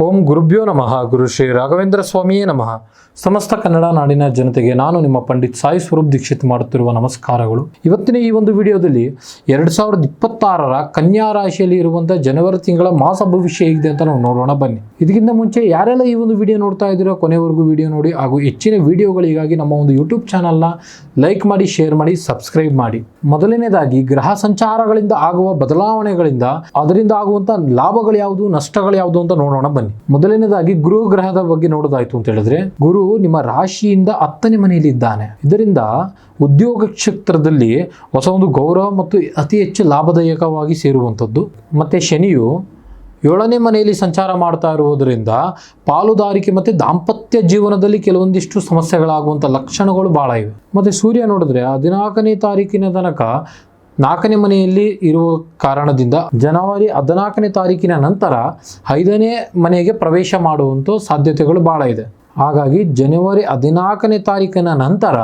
ಓಂ ಗುರುಭ್ಯೋ ನಮಃ. ಗುರು ಶ್ರೀ ರಾಘವೇಂದ್ರ ಸ್ವಾಮಿಯೇ ನಮಃ. ಸಮಸ್ತ ಕನ್ನಡ ನಾಡಿನ ಜನತೆಗೆ ನಾನು ನಿಮ್ಮ ಪಂಡಿತ್ ಸಾಯಿ ಸ್ವರೂಪ್ ದೀಕ್ಷಿತ್ ಮಾಡುತ್ತಿರುವ ನಮಸ್ಕಾರಗಳು. ಇವತ್ತಿನ ಈ ಒಂದು ವಿಡಿಯೋದಲ್ಲಿ 2026ರ ಕನ್ಯಾ ರಾಶಿಯಲ್ಲಿ ಇರುವಂಥ ಜನವರಿ ತಿಂಗಳ ಮಾಸ ಭವಿಷ್ಯ ಹೇಗಿದೆ ಅಂತ ನಾವು ನೋಡೋಣ ಬನ್ನಿ. ಇದಕ್ಕಿಂತ ಮುಂಚೆ ಯಾರೆಲ್ಲ ಈ ಒಂದು ವಿಡಿಯೋ ನೋಡ್ತಾ ಇದ್ದೀರೋ ಕೊನೆವರೆಗೂ ವಿಡಿಯೋ ನೋಡಿ, ಹಾಗೂ ಹೆಚ್ಚಿನ ವಿಡಿಯೋಗಳಿಗಾಗಿ ನಮ್ಮ ಒಂದು ಯೂಟ್ಯೂಬ್ ಚಾನಲ್ನ ಲೈಕ್ ಮಾಡಿ, ಶೇರ್ ಮಾಡಿ, ಸಬ್ಸ್ಕ್ರೈಬ್ ಮಾಡಿ. ಮೊದಲನೇದಾಗಿ ಗ್ರಹ ಸಂಚಾರಗಳಿಂದ ಆಗುವ ಬದಲಾವಣೆಗಳಿಂದ ಅದರಿಂದ ಆಗುವಂಥ ಲಾಭಗಳು ಯಾವುದು, ನಷ್ಟಗಳು ಯಾವುದು ಅಂತ ನೋಡೋಣ ಬನ್ನಿ. ಮೊದಲನೇದಾಗಿ ಗುರು ಗ್ರಹದ ಬಗ್ಗೆ ನೋಡೋದಾಯ್ತು ಅಂತ ಹೇಳಿದ್ರೆ, ಗುರು ನಿಮ್ಮ ರಾಶಿಯಿಂದ 10ನೇ ಮನೆಯಲ್ಲಿ ಇದ್ದಾನೆ. ಇದರಿಂದ ಉದ್ಯೋಗ ಕ್ಷೇತ್ರದಲ್ಲಿ ಹೊಸ ಒಂದು ಗೌರವ ಮತ್ತು ಅತಿ ಹೆಚ್ಚು ಲಾಭದಾಯಕವಾಗಿ ಸೇರುವಂಥದ್ದು. ಮತ್ತೆ ಶನಿಯು 7ನೇ ಮನೆಯಲ್ಲಿ ಸಂಚಾರ ಮಾಡ್ತಾ ಇರುವುದರಿಂದ ಪಾಲುದಾರಿಕೆ ಮತ್ತು ದಾಂಪತ್ಯ ಜೀವನದಲ್ಲಿ ಕೆಲವೊಂದಿಷ್ಟು ಸಮಸ್ಯೆಗಳಾಗುವಂಥ ಲಕ್ಷಣಗಳು ಬಹಳ ಇವೆ. ಮತ್ತು ಸೂರ್ಯ ನೋಡಿದ್ರೆ 14ನೇ ತಾರೀಕಿನ ತನಕ 4ನೇ ಮನೆಯಲ್ಲಿ ಇರುವ ಕಾರಣದಿಂದ ಜನವರಿ 14ನೇ ತಾರೀಕಿನ ನಂತರ 5ನೇ ಮನೆಗೆ ಪ್ರವೇಶ ಮಾಡುವಂಥ ಸಾಧ್ಯತೆಗಳು ಭಾಳ ಇದೆ. ಹಾಗಾಗಿ ಜನವರಿ 14ನೇ ತಾರೀಕಿನ ನಂತರ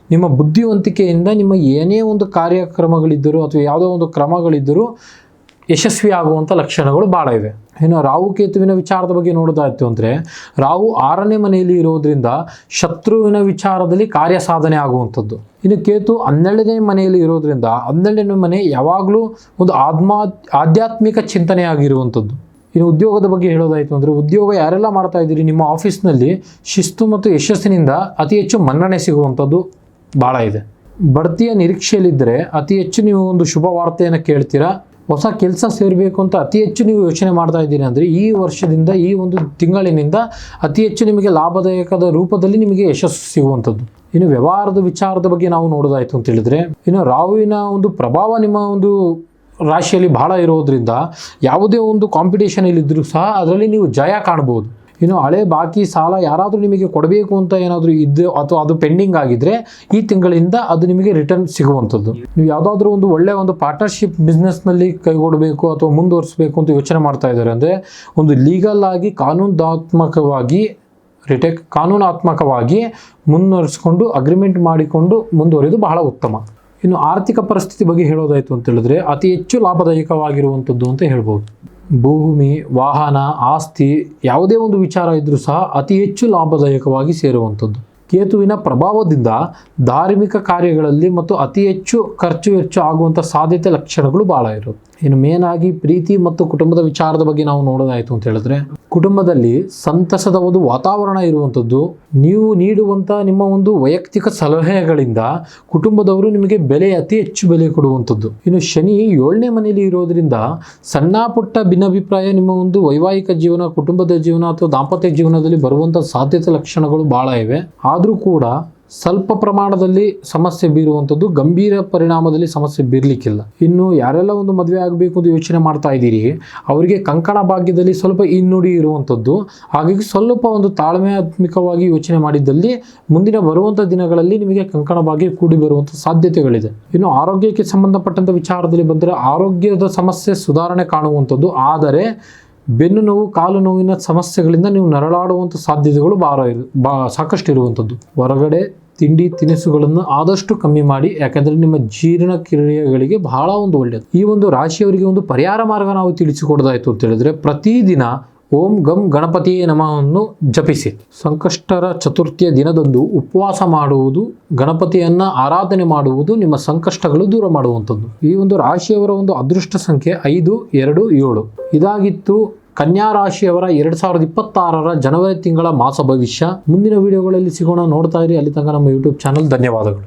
ನಿಮ್ಮ ಬುದ್ಧಿವಂತಿಕೆಯಿಂದ ನಿಮ್ಮ ಏನೇ ಒಂದು ಕಾರ್ಯಕ್ರಮಗಳಿದ್ದರೂ ಅಥವಾ ಯಾವುದೋ ಒಂದು ಕ್ರಮಗಳಿದ್ದರೂ ಯಶಸ್ವಿ ಆಗುವಂಥ ಲಕ್ಷಣಗಳು ಭಾಳ ಇವೆ. ಇನ್ನು ರಾಹು ಕೇತುವಿನ ವಿಚಾರದ ಬಗ್ಗೆ ನೋಡೋದಾಯ್ತು ಅಂದರೆ, ರಾಹು 6ನೇ ಮನೆಯಲ್ಲಿ ಇರೋದ್ರಿಂದ ಶತ್ರುವಿನ ವಿಚಾರದಲ್ಲಿ ಕಾರ್ಯ ಸಾಧನೆ ಆಗುವಂಥದ್ದು. ಇನ್ನು ಕೇತು 12ನೇ ಮನೆಯಲ್ಲಿ ಇರೋದ್ರಿಂದ 12ನೇ ಮನೆ ಯಾವಾಗಲೂ ಒಂದು ಆಧ್ಯಾತ್ಮಿಕ ಚಿಂತನೆ ಆಗಿರುವಂಥದ್ದು. ಇನ್ನು ಉದ್ಯೋಗದ ಬಗ್ಗೆ ಹೇಳೋದಾಯಿತು ಅಂದರೆ, ಉದ್ಯೋಗ ಯಾರೆಲ್ಲ ಮಾಡ್ತಾ ಇದ್ದೀರಿ, ನಿಮ್ಮ ಆಫೀಸ್ನಲ್ಲಿ ಶಿಸ್ತು ಮತ್ತು ಯಶಸ್ಸಿನಿಂದ ಅತಿ ಹೆಚ್ಚು ಮನ್ನಣೆ ಸಿಗುವಂಥದ್ದು ಭಾಳ ಇದೆ. ಬಡ್ತಿಯ ನಿರೀಕ್ಷೆಯಲ್ಲಿದ್ದರೆ ಅತಿ ಹೆಚ್ಚು ನೀವು ಒಂದು ಶುಭ ವಾರ್ತೆಯನ್ನು ಕೇಳ್ತೀರಾ. ಹೊಸ ಕೆಲಸ ಸೇರಬೇಕು ಅಂತ ಅತಿ ಹೆಚ್ಚು ನೀವು ಯೋಚನೆ ಮಾಡ್ತಾ ಇದ್ದೀರಿ ಅಂದರೆ, ಈ ವರ್ಷದಿಂದ ಈ ಒಂದು ತಿಂಗಳಿನಿಂದ ಅತಿ ಹೆಚ್ಚು ನಿಮಗೆ ಲಾಭದಾಯಕದ ರೂಪದಲ್ಲಿ ನಿಮಗೆ ಯಶಸ್ಸು ಸಿಗುವಂಥದ್ದು. ಇನ್ನು ವ್ಯವಹಾರದ ವಿಚಾರದ ಬಗ್ಗೆ ನಾವು ನೋಡೋದಾಯಿತು ಅಂತ ಹೇಳಿದ್ರೆ, ಇನ್ನು ರಾಹುವಿನ ಒಂದು ಪ್ರಭಾವ ನಿಮ್ಮ ಒಂದು ರಾಶಿಯಲ್ಲಿ ಬಹಳ ಇರೋದ್ರಿಂದ ಯಾವುದೇ ಒಂದು ಕಾಂಪಿಟೇಷನಲ್ಲಿ ಇದ್ದರೂ ಸಹ ಅದರಲ್ಲಿ ನೀವು ಜಯ ಕಾಣ್ಬೋದು. ಇನ್ನು ಹಳೆ ಬಾಕಿ ಸಾಲ ಯಾರಾದರೂ ನಿಮಗೆ ಕೊಡಬೇಕು ಅಂತ ಏನಾದರೂ ಇದ್ದು ಅಥವಾ ಅದು ಪೆಂಡಿಂಗ್ ಆಗಿದ್ದರೆ ಈ ತಿಂಗಳಿಂದ ಅದು ನಿಮಗೆ ರಿಟರ್ನ್ ಸಿಗುವಂಥದ್ದು. ನೀವು ಯಾವುದಾದ್ರೂ ಒಂದು ಒಳ್ಳೆಯ ಒಂದು ಪಾರ್ಟ್ನರ್ಶಿಪ್ ಬಿಸ್ನೆಸ್ನಲ್ಲಿ ಕೈಗೊಳ್ಳಬೇಕು ಅಥವಾ ಮುಂದುವರಿಸಬೇಕು ಅಂತ ಯೋಚನೆ ಮಾಡ್ತಾ ಇದ್ದಾರೆ ಅಂದರೆ, ಒಂದು ಲೀಗಲ್ ಆಗಿ ಕಾನೂನಾತ್ಮಕವಾಗಿ ಮುನ್ನಡೆಸ್ಕೊಂಡು ಅಗ್ರಿಮೆಂಟ್ ಮಾಡಿಕೊಂಡು ಮುಂದುವರಿಯೋದು ಬಹಳ ಉತ್ತಮ. ಇನ್ನು ಆರ್ಥಿಕ ಪರಿಸ್ಥಿತಿ ಬಗ್ಗೆ ಹೇಳೋದಾಯಿತು ಅಂತ ಹೇಳಿದ್ರೆ, ಅತಿ ಹೆಚ್ಚು ಲಾಭದಾಯಕವಾಗಿರುವಂಥದ್ದು ಅಂತ ಹೇಳ್ಬೋದು. ಭೂಮಿ, ವಾಹನ, ಆಸ್ತಿ ಯಾವುದೇ ಒಂದು ವಿಚಾರ ಇದ್ದರೂ ಸಹ ಅತಿ ಹೆಚ್ಚು ಲಾಭದಾಯಕವಾಗಿ ಸೇರುವಂಥದ್ದು. ಕೇತುವಿನ ಪ್ರಭಾವದಿಂದ ಧಾರ್ಮಿಕ ಕಾರ್ಯಗಳಲ್ಲಿ ಮತ್ತು ಅತಿ ಹೆಚ್ಚು ಖರ್ಚು ವೆಚ್ಚ ಆಗುವಂಥ ಸಾಧ್ಯತೆ ಲಕ್ಷಣಗಳು ಭಾಳ ಇರುತ್ತೆ. ಇನ್ನು ಮೇನ್ ಆಗಿ ಪ್ರೀತಿ ಮತ್ತು ಕುಟುಂಬದ ವಿಚಾರದ ಬಗ್ಗೆ ನಾವು ನೋಡೋದಾಯಿತು ಅಂತ ಹೇಳಿದ್ರೆ, ಕುಟುಂಬದಲ್ಲಿ ಸಂತಸದ ಒಂದು ವಾತಾವರಣ ಇರುವಂಥದ್ದು. ನೀವು ನೀಡುವಂಥ ನಿಮ್ಮ ಒಂದು ವೈಯಕ್ತಿಕ ಸಲಹೆಗಳಿಂದ ಕುಟುಂಬದವರು ನಿಮಗೆ ಅತಿ ಹೆಚ್ಚು ಬೆಲೆ ಕೊಡುವಂಥದ್ದು. ಇನ್ನು ಶನಿ 7ನೇ ಮನೆಯಲ್ಲಿ ಇರೋದ್ರಿಂದ ಸಣ್ಣ ಪುಟ್ಟ ಭಿನ್ನಾಭಿಪ್ರಾಯ ನಿಮ್ಮ ಒಂದು ವೈವಾಹಿಕ ಜೀವನ, ಕುಟುಂಬದ ಜೀವನ ಅಥವಾ ದಾಂಪತ್ಯ ಜೀವನದಲ್ಲಿ ಬರುವಂಥ ಸಾಧ್ಯತೆ ಲಕ್ಷಣಗಳು ಭಾಳ ಇವೆ. ಆದರೂ ಕೂಡ ಸ್ವಲ್ಪ ಪ್ರಮಾಣದಲ್ಲಿ ಸಮಸ್ಯೆ ಬೀರುವಂಥದ್ದು, ಗಂಭೀರ ಪರಿಣಾಮದಲ್ಲಿ ಸಮಸ್ಯೆ ಬೀರಲಿಕ್ಕಿಲ್ಲ. ಇನ್ನು ಯಾರೆಲ್ಲ ಒಂದು ಮದುವೆ ಆಗಬೇಕು ಅಂತ ಯೋಚನೆ ಮಾಡ್ತಾ ಇದ್ದೀರಿ, ಅವರಿಗೆ ಕಂಕಣ ಭಾಗ್ಯದಲ್ಲಿ ಸ್ವಲ್ಪ ಹಿನ್ನುಡಿ ಇರುವಂಥದ್ದು. ಹಾಗಾಗಿ ಸ್ವಲ್ಪ ಒಂದು ತಾಳ್ಮೆಯಾತ್ಮಕವಾಗಿ ಯೋಚನೆ ಮಾಡಿದ್ದಲ್ಲಿ ಮುಂದಿನ ಬರುವಂಥ ದಿನಗಳಲ್ಲಿ ನಿಮಗೆ ಕಂಕಣ ಭಾಗ್ಯ ಕೂಡಿ ಬರುವಂಥ ಸಾಧ್ಯತೆಗಳಿದೆ. ಇನ್ನು ಆರೋಗ್ಯಕ್ಕೆ ಸಂಬಂಧಪಟ್ಟಂಥ ವಿಚಾರದಲ್ಲಿ ಬಂದರೆ, ಆರೋಗ್ಯದ ಸಮಸ್ಯೆ ಸುಧಾರಣೆ ಕಾಣುವಂಥದ್ದು. ಆದರೆ ಬೆನ್ನು ನೋವು, ಕಾಲು ನೋವಿನ ಸಮಸ್ಯೆಗಳಿಂದ ನೀವು ನರಳಾಡುವಂಥ ಸಾಧ್ಯತೆಗಳು ಸಾಕಷ್ಟು ಇರುವಂಥದ್ದು. ಹೊರಗಡೆ ತಿಂಡಿ ತಿನಿಸುಗಳನ್ನು ಆದಷ್ಟು ಕಮ್ಮಿ ಮಾಡಿ, ಯಾಕಂದರೆ ನಿಮ್ಮ ಜೀರ್ಣಕ್ರಿಯೆಗಳಿಗೆ ಬಹಳ ಒಂದು ಒಳ್ಳೆಯದು. ಈ ಒಂದು ರಾಶಿಯವರಿಗೆ ಒಂದು ಪರಿಹಾರ ಮಾರ್ಗ ನಾವು ತಿಳಿಸಿಕೊಡೋದಾಯಿತು ಅಂತ ಹೇಳಿದ್ರೆ, ಪ್ರತಿದಿನ ಓಂ ಗಂ ಗಣಪತಿಯೇ ನಮಃವನ್ನು ಜಪಿಸಿ. ಸಂಕಷ್ಟರ ಚತುರ್ಥಿಯ ದಿನದಂದು ಉಪವಾಸ ಮಾಡುವುದು, ಗಣಪತಿಯನ್ನು ಆರಾಧನೆ ಮಾಡುವುದು ನಿಮ್ಮ ಸಂಕಷ್ಟಗಳು ದೂರ ಮಾಡುವಂಥದ್ದು. ಈ ಒಂದು ರಾಶಿಯವರ ಒಂದು ಅದೃಷ್ಟ ಸಂಖ್ಯೆ 5, 2, 7. ಇದಾಗಿತ್ತು ಕನ್ಯಾ ರಾಶಿಯವರ 2026ರ ಜನವರಿ ತಿಂಗಳ ಮಾಸ ಭವಿಷ್ಯ. ಮುಂದಿನ ವಿಡಿಯೋಗಳಲ್ಲಿ ಸಿಗೋಣ. ನೋಡ್ತಾ ಇರಿ. ಅಲ್ಲಿ ತನಕ ನಮ್ಮ ಯೂಟ್ಯೂಬ್ ಚಾನಲ್. ಧನ್ಯವಾದಗಳು.